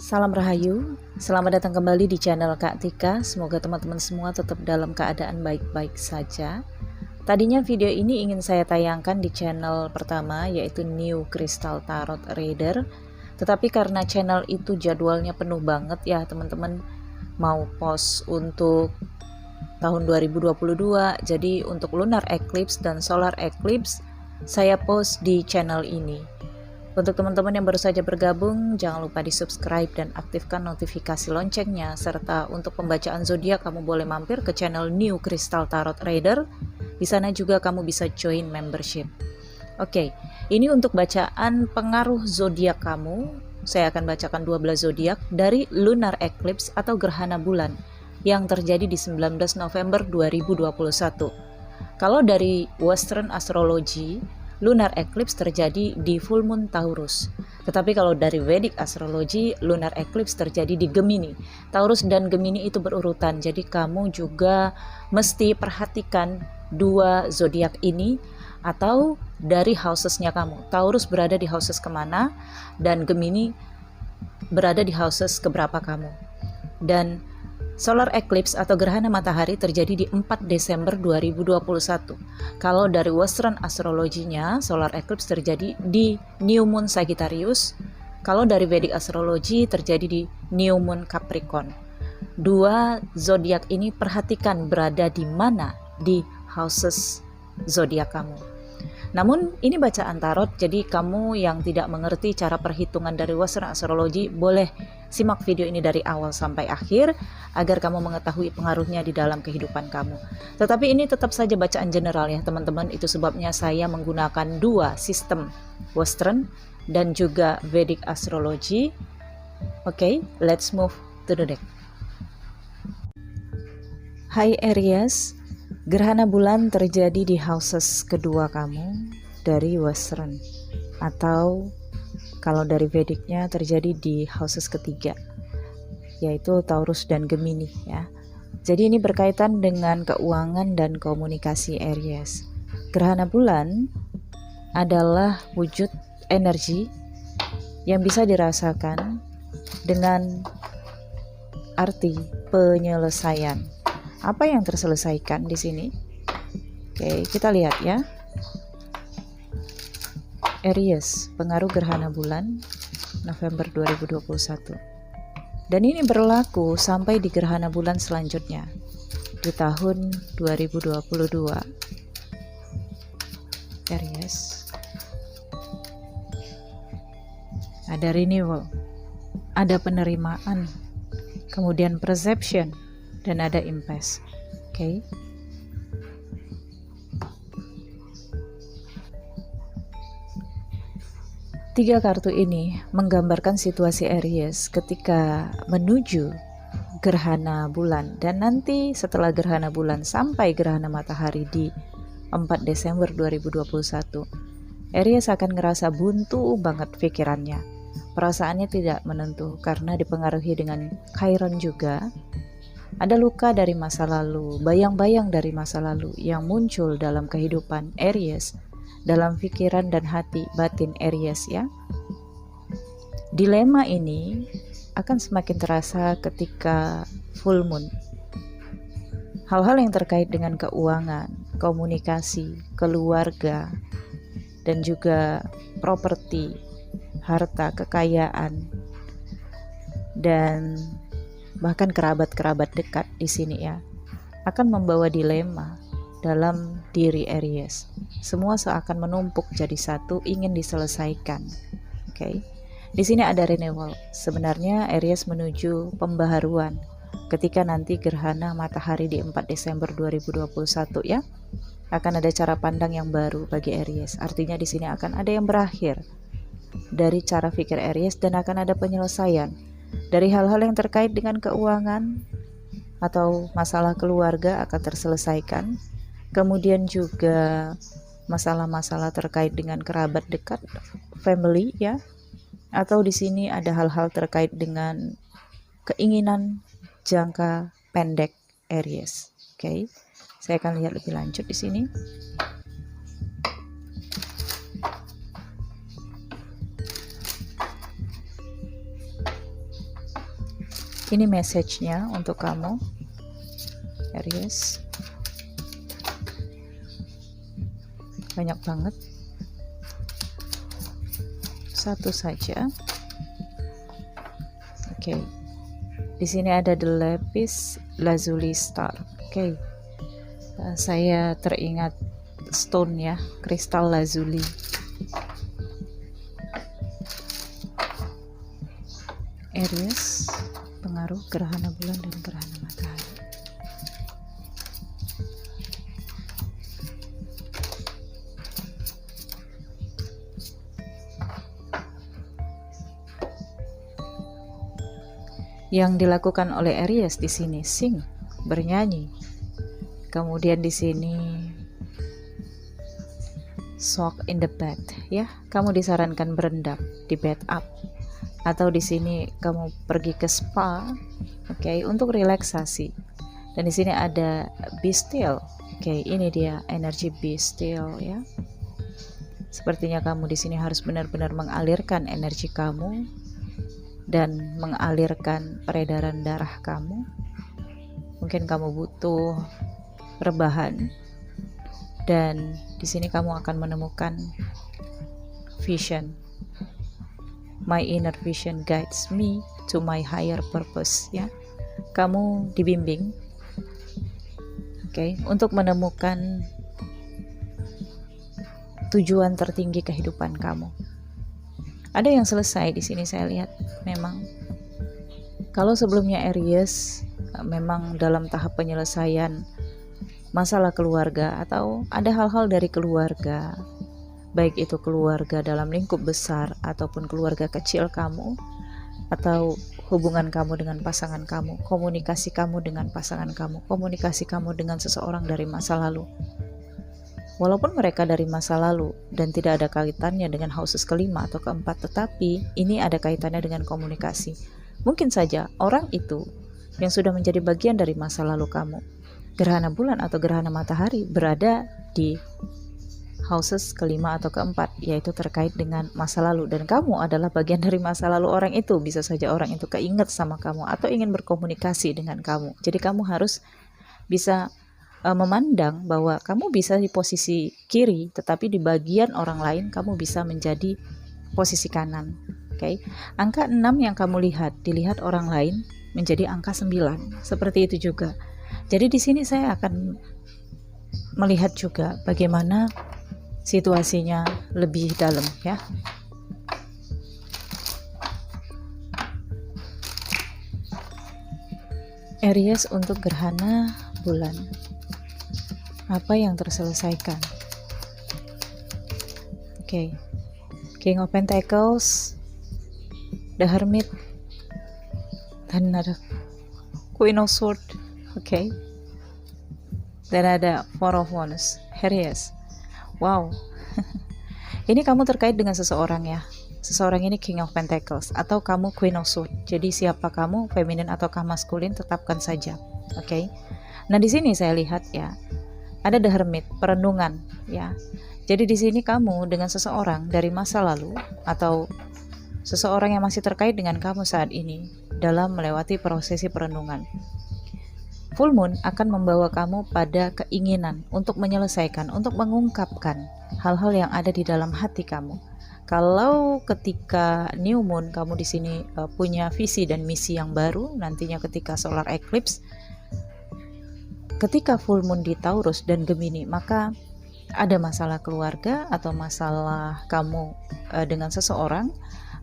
Salam Rahayu, selamat datang kembali di channel Kak Tika. Semoga teman-teman semua tetap dalam keadaan baik-baik saja. Tadinya video ini ingin saya tayangkan di channel pertama, yaitu New Crystal Tarot Reader. Tetapi karena channel itu jadwalnya penuh banget ya teman-teman, mau post untuk tahun 2022, jadi untuk lunar eclipse dan solar eclipse saya post di channel ini. Untuk teman-teman yang baru saja bergabung, jangan lupa di subscribe dan aktifkan notifikasi loncengnya, serta untuk pembacaan zodiak kamu boleh mampir ke channel New Crystal Tarot Reader. Di sana juga kamu bisa join membership. Oke, ini untuk bacaan pengaruh zodiak kamu. Saya akan bacakan 12 zodiak dari lunar eclipse atau gerhana bulan yang terjadi di 19 November 2021. Kalau dari Western Astrology, lunar eclipse terjadi di full moon Taurus. Tetapi kalau dari Vedic Astrology, lunar eclipse terjadi di Gemini. Taurus dan Gemini itu berurutan. Jadi kamu juga mesti perhatikan dua zodiak ini atau dari housesnya kamu. Taurus berada di houses kemana dan Gemini berada di houses keberapa kamu. Dan solar eclipse atau gerhana matahari terjadi di 4 Desember 2021. Kalau dari Western Astrology-nya, solar eclipse terjadi di New Moon Sagittarius. Kalau dari Vedic Astrology terjadi di New Moon Capricorn. Dua zodiak ini perhatikan berada di mana di houses zodiak kamu. Namun ini bacaan tarot, jadi kamu yang tidak mengerti cara perhitungan dari Western Astrology boleh simak video ini dari awal sampai akhir agar kamu mengetahui pengaruhnya di dalam kehidupan kamu. Tetapi ini tetap saja bacaan general ya teman-teman, itu sebabnya saya menggunakan dua sistem, Western dan juga Vedic Astrology. Oke, let's move to the deck. Hai Aries, gerhana bulan terjadi di houses kedua kamu dari Western, atau kalau dari Vedicnya terjadi di houses ketiga, yaitu Taurus dan Gemini ya. Jadi ini berkaitan dengan keuangan dan komunikasi Aries. Gerhana bulan adalah wujud energi yang bisa dirasakan dengan arti penyelesaian. Apa yang terselesaikan di sini? Oke, kita lihat ya. Aries, pengaruh gerhana bulan November 2021. Dan ini berlaku sampai di gerhana bulan selanjutnya di tahun 2022. Aries. Ada renewal, ada penerimaan, kemudian perception, dan ada impasse. Oke. Tiga kartu ini menggambarkan situasi Aries ketika menuju gerhana bulan, dan nanti setelah gerhana bulan sampai gerhana matahari di 4 Desember 2021, Aries akan ngerasa buntu banget pikirannya. Perasaannya tidak menentu karena dipengaruhi dengan Chiron juga. Ada luka dari masa lalu, bayang-bayang dari masa lalu yang muncul dalam kehidupan Aries, dalam pikiran dan hati batin Aries ya. Dilema ini akan semakin terasa ketika full moon. Hal-hal yang terkait dengan keuangan, komunikasi, keluarga, dan juga properti, harta, kekayaan, dan bahkan kerabat-kerabat dekat di sini ya, akan membawa dilema dalam diri Aries. Semua seakan menumpuk jadi satu, ingin diselesaikan. Oke. Di sini ada renewal. Sebenarnya Aries menuju pembaharuan ketika nanti gerhana matahari di 4 Desember 2021 ya. Akan ada cara pandang yang baru bagi Aries. Artinya di sini akan ada yang berakhir dari cara pikir Aries dan akan ada penyelesaian dari hal-hal yang terkait dengan keuangan atau masalah keluarga akan terselesaikan. Kemudian juga masalah-masalah terkait dengan kerabat dekat, family ya. Atau di sini ada hal-hal terkait dengan keinginan jangka pendek Aries. Oke. Saya akan lihat lebih lanjut di sini. Ini message-nya untuk kamu, Aries. Banyak banget. Satu saja. Oke. Di sini ada the lapis lazuli star. Oke. Saya teringat stone ya, kristal lazuli. Aries, pengaruh gerhana bulan dan gerhana matahari. Yang dilakukan oleh Aries di sini sing, bernyanyi. Kemudian di sini soak in the bed ya. Kamu disarankan berendam di bed up. Atau di sini kamu pergi ke spa, oke, untuk relaksasi. Dan di sini ada be still. Oke, ini dia energi be still ya. Sepertinya kamu di sini harus benar-benar mengalirkan energi kamu dan mengalirkan peredaran darah kamu. Mungkin kamu butuh rebahan, dan di sini kamu akan menemukan vision. My inner vision guides me to my higher purpose ya. Kamu dibimbing, oke, untuk menemukan tujuan tertinggi kehidupan kamu. Ada yang selesai di sini saya lihat memang. Kalau sebelumnya Aries memang dalam tahap penyelesaian masalah keluarga atau ada hal-hal dari keluarga, baik itu keluarga dalam lingkup besar ataupun keluarga kecil kamu, atau hubungan kamu dengan pasangan kamu, komunikasi kamu dengan pasangan kamu, komunikasi kamu dengan seseorang dari masa lalu. Walaupun mereka dari masa lalu dan tidak ada kaitannya dengan houses kelima atau keempat, tetapi ini ada kaitannya dengan komunikasi. Mungkin saja orang itu yang sudah menjadi bagian dari masa lalu kamu, gerhana bulan atau gerhana matahari berada di houses kelima atau keempat, yaitu terkait dengan masa lalu, dan kamu adalah bagian dari masa lalu orang itu. Bisa saja orang itu keinget sama kamu atau ingin berkomunikasi dengan kamu. Jadi kamu harus bisa memandang bahwa kamu bisa di posisi kiri, tetapi di bagian orang lain kamu bisa menjadi posisi kanan. Oke. Angka 6 yang kamu lihat dilihat orang lain menjadi angka 9. Seperti itu juga. Jadi di sini saya akan melihat juga bagaimana situasinya lebih dalam ya. Aries untuk gerhana bulan. Apa yang terselesaikan? Oke. King of Pentacles, The Hermit, dan ada Queen of Swords. Oke. Dan ada Four of Wands. Aries. Wow. Ini kamu terkait dengan seseorang ya. Seseorang ini King of Pentacles atau kamu Queen of Swords. Jadi siapa kamu, feminin ataukah maskulin, tetapkan saja. Oke. Nah, di sini saya lihat ya, ada The Hermit, perenungan ya. Jadi di sini kamu dengan seseorang dari masa lalu atau seseorang yang masih terkait dengan kamu saat ini dalam melewati prosesi perenungan. Full Moon akan membawa kamu pada keinginan untuk menyelesaikan, untuk mengungkapkan hal-hal yang ada di dalam hati kamu. Kalau ketika New Moon kamu di sini punya visi dan misi yang baru, nantinya ketika solar eclipse, ketika Full Moon di Taurus dan Gemini, maka ada masalah keluarga atau masalah kamu dengan seseorang,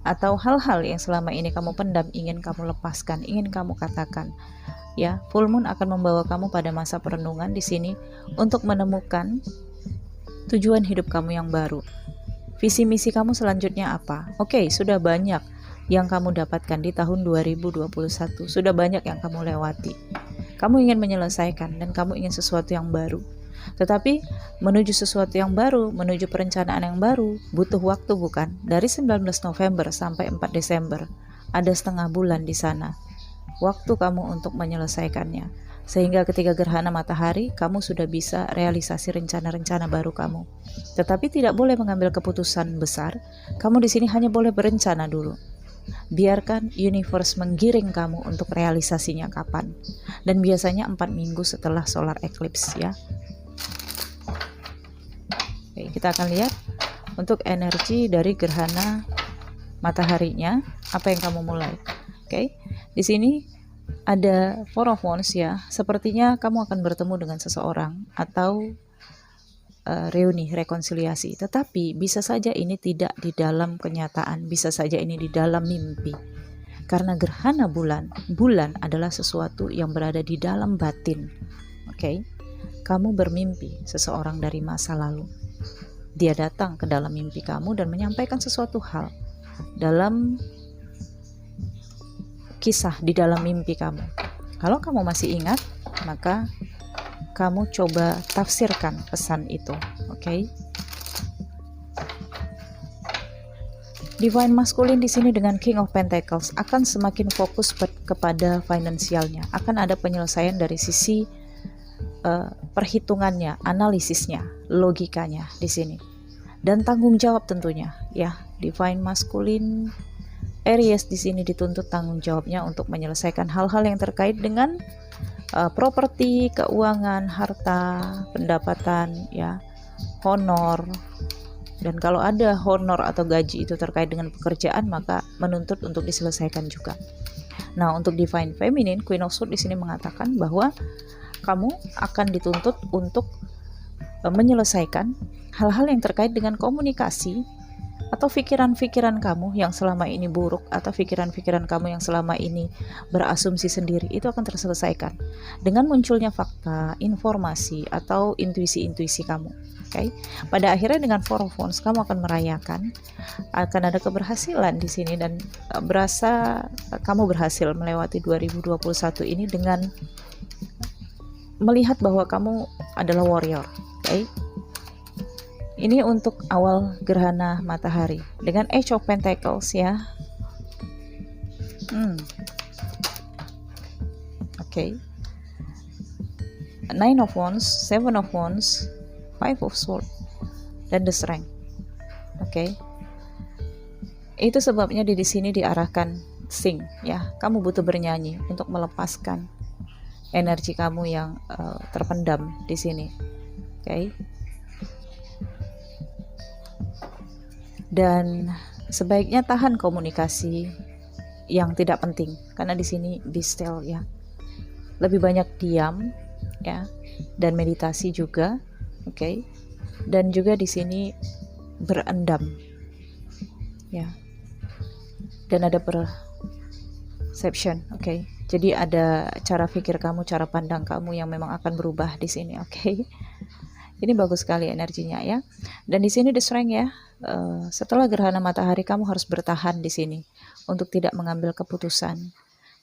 atau hal-hal yang selama ini kamu pendam ingin kamu lepaskan, ingin kamu katakan. Ya, Full Moon akan membawa kamu pada masa perenungan di sini untuk menemukan tujuan hidup kamu yang baru. Visi misi kamu selanjutnya apa? Oke, sudah banyak yang kamu dapatkan di tahun 2021. Sudah banyak yang kamu lewati. Kamu ingin menyelesaikan dan kamu ingin sesuatu yang baru. Tetapi menuju sesuatu yang baru, menuju perencanaan yang baru, butuh waktu bukan? Dari 19 November sampai 4 Desember, ada setengah bulan di sana. Waktu kamu untuk menyelesaikannya, sehingga ketika gerhana matahari kamu sudah bisa realisasi rencana-rencana baru kamu. Tetapi tidak boleh mengambil keputusan besar. Kamu di sini hanya boleh berencana dulu. Biarkan universe menggiring kamu untuk realisasinya kapan. Dan biasanya 4 minggu setelah solar eclipse ya. Oke, kita akan lihat untuk energi dari gerhana mataharinya, apa yang kamu mulai. Oke, di sini ada Four of Wands ya. Sepertinya kamu akan bertemu dengan seseorang atau reuni, rekonsiliasi. Tetapi bisa saja ini tidak di dalam kenyataan, bisa saja ini di dalam mimpi. Karena gerhana bulan adalah sesuatu yang berada di dalam batin. Oke, kamu bermimpi seseorang dari masa lalu. Dia datang ke dalam mimpi kamu dan menyampaikan sesuatu hal dalam kisah di dalam mimpi kamu. Kalau kamu masih ingat, maka kamu coba tafsirkan pesan itu, oke? Divine Masculine di sini dengan King of Pentacles akan semakin fokus kepada finansialnya. Akan ada penyelesaian dari sisi perhitungannya, analisisnya, logikanya di sini. Dan tanggung jawab tentunya, ya. Divine Masculine Aries di sini dituntut tanggung jawabnya untuk menyelesaikan hal-hal yang terkait dengan properti, keuangan, harta, pendapatan, ya, honor. Dan kalau ada honor atau gaji itu terkait dengan pekerjaan, maka menuntut untuk diselesaikan juga. Nah, untuk Divine Feminine, Queen of Swords di sini mengatakan bahwa kamu akan dituntut untuk menyelesaikan hal-hal yang terkait dengan komunikasi atau pikiran-pikiran kamu yang selama ini buruk, atau pikiran-pikiran kamu yang selama ini berasumsi sendiri, itu akan terselesaikan dengan munculnya fakta, informasi, atau intuisi-intuisi kamu. Okay? Pada akhirnya dengan Four of Wands kamu akan merayakan, akan ada keberhasilan di sini, dan berasa kamu berhasil melewati 2021 ini dengan melihat bahwa kamu adalah warrior. Okay? Ini untuk awal gerhana matahari dengan Age of Pentacles ya. Oke. Nine of Wands, Seven of Wands, Five of Swords, dan The Strength. Oke. Itu sebabnya di sini diarahkan sing ya. Kamu butuh bernyanyi untuk melepaskan energi kamu yang terpendam di sini. Oke. Dan sebaiknya tahan komunikasi yang tidak penting, karena di sini be still ya. Lebih banyak diam ya, dan meditasi juga, oke. Dan juga di sini berendam ya. Dan ada perception, oke. Jadi ada cara pikir kamu, cara pandang kamu yang memang akan berubah di sini, oke. Ini bagus sekali energinya ya. Dan di sini The Strength ya. Setelah gerhana matahari kamu harus bertahan di sini untuk tidak mengambil keputusan.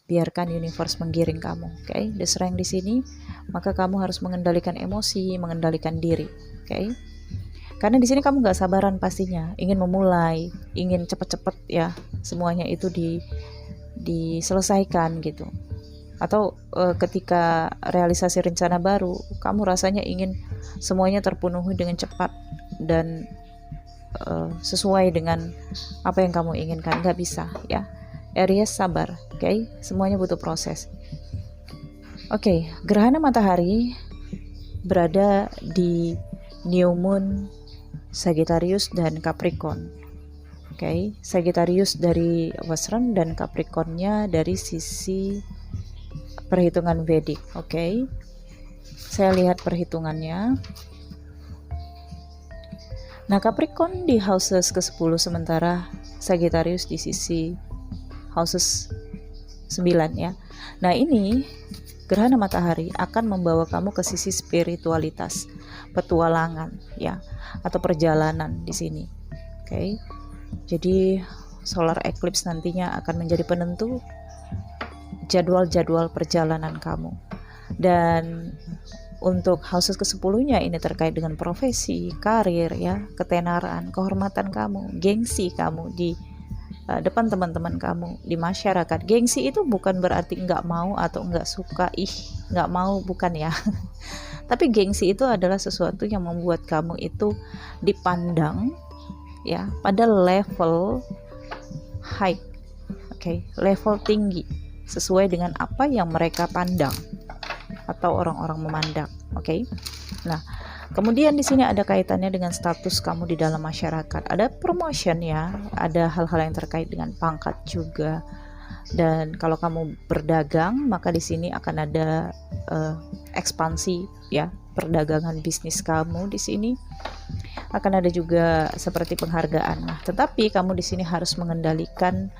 Biarkan universe menggiring kamu, oke? The Strength di sini, maka kamu harus mengendalikan emosi, mengendalikan diri, oke? Karena di sini kamu nggak sabaran pastinya, ingin memulai, ingin cepet-cepet ya, semuanya itu diselesaikan gitu. Atau ketika realisasi rencana baru, kamu rasanya ingin semuanya terpenuhi dengan cepat dan sesuai dengan apa yang kamu inginkan. Nggak bisa ya. Aries sabar, oke? Semuanya butuh proses. Oke, gerhana matahari berada di New Moon Sagittarius dan Capricorn. Oke, Sagittarius dari Western dan Capricornnya dari sisi perhitungan Vedic, oke? Saya lihat perhitungannya. Nah, Capricorn di houses ke-10, sementara Sagittarius di sisi houses 9 ya. Nah, ini gerhana matahari akan membawa kamu ke sisi spiritualitas, petualangan ya, atau perjalanan di sini. Oke. Jadi solar eclipse nantinya akan menjadi penentu jadwal-jadwal perjalanan kamu. Dan untuk houses ke-10-nya ini terkait dengan profesi, karir ya, ketenaran, kehormatan kamu, gengsi kamu di depan teman-teman kamu, di masyarakat. Gengsi itu bukan berarti nggak mau atau nggak suka, nggak mau, bukan ya. Tapi gengsi itu adalah sesuatu yang membuat kamu itu dipandang ya pada level high Oke, level tinggi sesuai dengan apa yang mereka pandang atau orang-orang memandang. Oke. Nah, kemudian di sini ada kaitannya dengan status kamu di dalam masyarakat. Ada promotion ya, ada hal-hal yang terkait dengan pangkat juga. Dan kalau kamu berdagang, maka di sini akan ada ekspansi ya, perdagangan bisnis kamu di sini. Akan ada juga seperti penghargaan. Nah, tetapi kamu di sini harus mengendalikan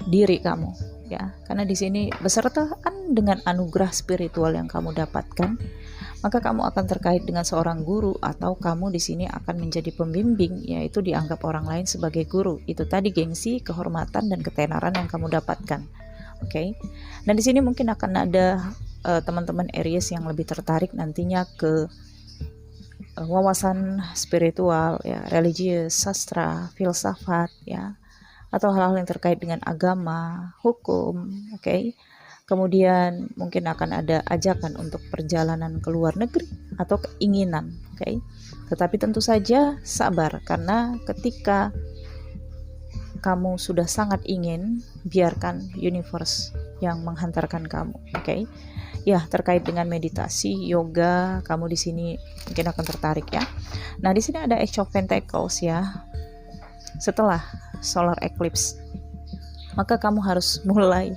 diri kamu ya, karena di sini besertaan dengan anugerah spiritual yang kamu dapatkan, maka kamu akan terkait dengan seorang guru atau kamu di sini akan menjadi pembimbing, yaitu dianggap orang lain sebagai guru. Itu tadi gengsi, kehormatan dan ketenaran yang kamu dapatkan. Oke. Nah, di sini mungkin akan ada teman-teman Aries yang lebih tertarik nantinya ke wawasan spiritual ya, religius, sastra, filsafat ya, atau hal-hal yang terkait dengan agama, hukum, oke. Kemudian mungkin akan ada ajakan untuk perjalanan ke luar negeri atau keinginan, oke. Tetapi tentu saja sabar, karena ketika kamu sudah sangat ingin, biarkan universe yang menghantarkan kamu, oke. Ya, terkait dengan meditasi, yoga, kamu di sini mungkin akan tertarik ya. Nah, di sini ada Ace of Pentacles ya. Setelah solar eclipse, maka kamu harus mulai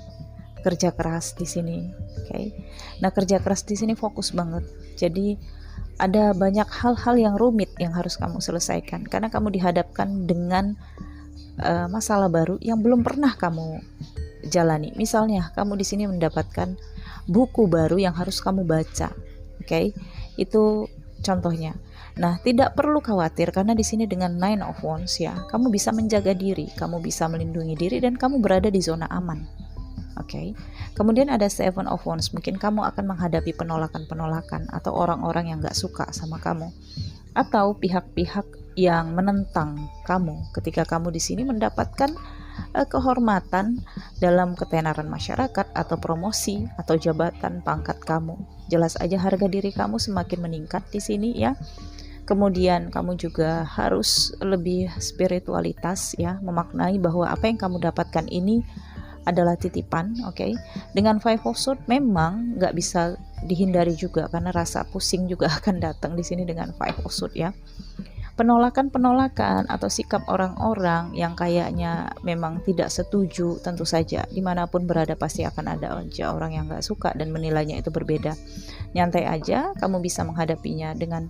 kerja keras di sini, oke. Nah, kerja keras di sini fokus banget. Jadi ada banyak hal-hal yang rumit yang harus kamu selesaikan karena kamu dihadapkan dengan masalah baru yang belum pernah kamu jalani. Misalnya, kamu di sini mendapatkan buku baru yang harus kamu baca, oke. Itu contohnya. Nah, tidak perlu khawatir karena di sini dengan Nine of Wands ya, kamu bisa menjaga diri, kamu bisa melindungi diri dan kamu berada di zona aman. Oke. Kemudian ada Seven of Wands, mungkin kamu akan menghadapi penolakan-penolakan atau orang-orang yang gak suka sama kamu atau pihak-pihak yang menentang kamu ketika kamu di sini mendapatkan kehormatan dalam ketenaran masyarakat atau promosi atau jabatan pangkat kamu. Jelas aja harga diri kamu semakin meningkat di sini ya. Kemudian kamu juga harus lebih spiritualitas ya, memaknai bahwa apa yang kamu dapatkan ini adalah titipan, oke. Dengan Five of Swords memang nggak bisa dihindari juga karena rasa pusing juga akan datang di sini dengan Five of Swords ya. Penolakan-penolakan atau sikap orang-orang yang kayaknya memang tidak setuju, tentu saja dimanapun berada pasti akan ada aja orang yang nggak suka dan menilainya itu berbeda. Nyantai aja, kamu bisa menghadapinya dengan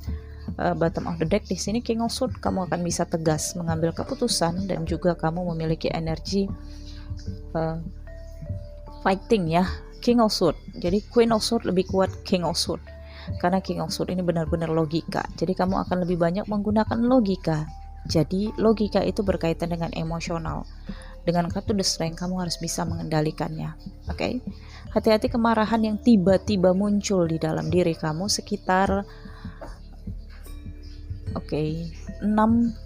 bottom of the deck di sini King of Swords. Kamu akan bisa tegas mengambil keputusan dan juga kamu memiliki energi fighting ya, King of Swords. Jadi Queen of Swords lebih kuat King of Swords karena King of Swords ini benar-benar logika. Jadi kamu akan lebih banyak menggunakan logika. Jadi logika itu berkaitan dengan emosional. Dengan kartu The Strength kamu harus bisa mengendalikannya, oke. Hati-hati kemarahan yang tiba-tiba muncul di dalam diri kamu sekitar 6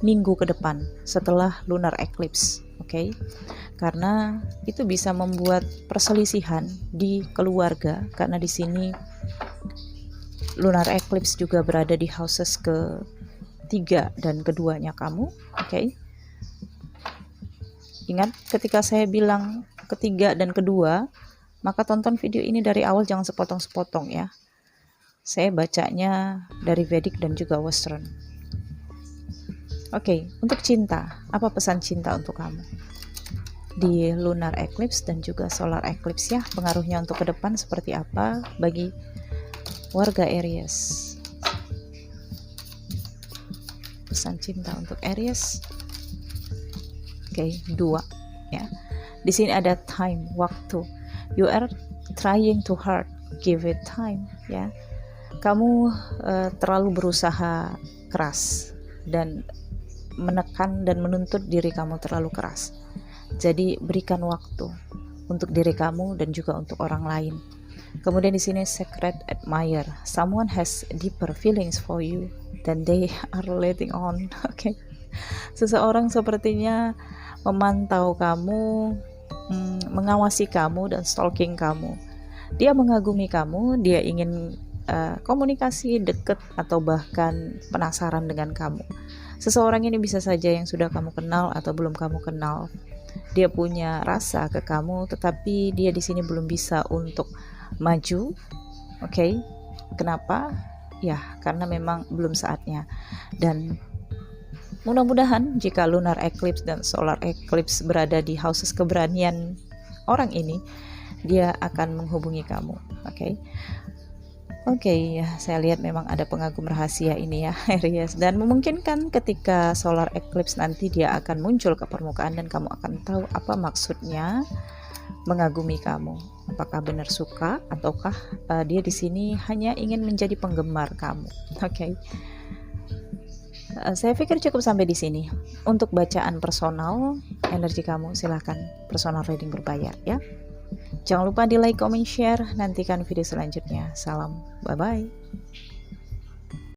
minggu ke depan setelah lunar eclipse, oke. Karena itu bisa membuat perselisihan di keluarga karena di sini lunar eclipse juga berada di houses ke-3 dan keduanya kamu, oke. Ingat ketika saya bilang ketiga dan kedua, maka tonton video ini dari awal, jangan sepotong-sepotong ya. Saya bacanya dari Vedic dan juga Western. Oke, untuk cinta, apa pesan cinta untuk kamu di lunar eclipse dan juga solar eclipse ya? Pengaruhnya untuk ke depan seperti apa bagi warga Aries? Pesan cinta untuk Aries. Oke, 2 ya. Di sini ada time, waktu. You are trying too hard, give it time ya. Kamu terlalu berusaha keras dan menekan dan menuntut diri kamu terlalu keras. Jadi berikan waktu untuk diri kamu dan juga untuk orang lain. Kemudian di sini secret admirer. Someone has deeper feelings for you than they are letting on. Oke. Seseorang sepertinya memantau kamu, mengawasi kamu dan stalking kamu. Dia mengagumi kamu, dia ingin komunikasi dekat atau bahkan penasaran dengan kamu. Seseorang ini bisa saja yang sudah kamu kenal atau belum kamu kenal. Dia punya rasa ke kamu, tetapi dia di sini belum bisa untuk maju. Oke. Kenapa? Ya, karena memang belum saatnya. Dan mudah-mudahan jika lunar eclipse dan solar eclipse berada di houses keberanian orang ini, dia akan menghubungi kamu. Oke, ya, saya lihat memang ada pengagum rahasia ini ya, Aries, dan memungkinkan ketika solar eclipse nanti dia akan muncul ke permukaan dan kamu akan tahu apa maksudnya mengagumi kamu. Apakah benar suka ataukah dia di sini hanya ingin menjadi penggemar kamu. Saya pikir cukup sampai di sini. Untuk bacaan personal energi kamu, silahkan personal reading berbayar ya. Jangan lupa di like, comment, share. Nantikan video selanjutnya. Salam, bye-bye.